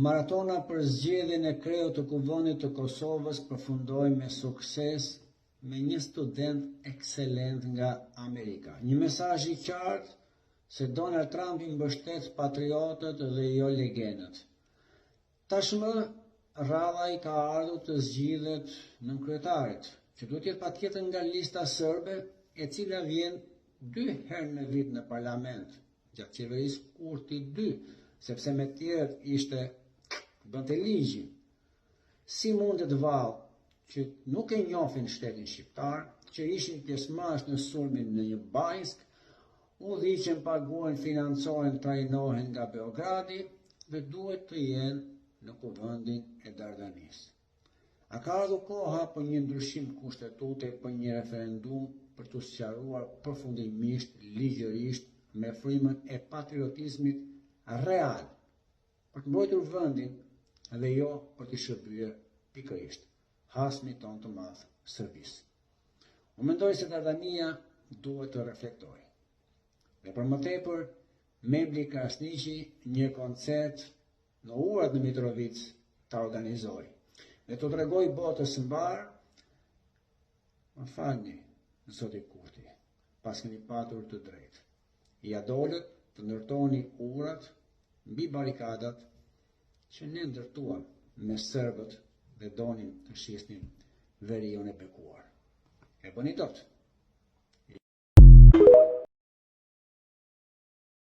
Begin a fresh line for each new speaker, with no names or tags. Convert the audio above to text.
Maratona për zgjedhjen e kreut të Kuvendit të Kosovës përfundoi me sukses me një student ekselent nga Amerika. Një mesazh i qartë se Donald Trump i mbështet patriotët dhe jo legendët. Tashmë rradha i ka ardhur të zgjidhet nënkryetarët, që duhet jetë patjetër nga lista serbe, e cila vjen 2 herë në vit në parlament, gjatë qeverisë Kurti 2, sepse me tjerët ishte bënte ligjin. Si mundet vallë që nuk e njohin shtetin shqiptar, që ishin pjesëmarrës në sulmin në një bajsk, udhëhiqen, paguhen, financohen, trajnohen nga Beogradi dhe duhet të jenë në Kuvendin e Dardanisë. A ka ardhur koha për një ndryshim kushtetute, për një referendum për të sqaruar përfundimisht, ligjërisht, me frymën e patriotizmit real, për të mbrojtur vendin dhe jo për të shërbyer pikërisht hasmit ton të madh, Serbisë. Unë mendoj se Dardania duhet të reflektojë. Dhe për më tepër, Membli Krasniqi një koncert në urat në Mitrovic ta organizoi. Dhe të tregoj botës së mbarë, më falni, zoti Kurti, pas keni patur të drejtë. Ja dolët të ndërtoni urat mbi barikadat që ne ndërtuam me serbët dhe donim të shisnim veriun e bekuar. E bëni dot.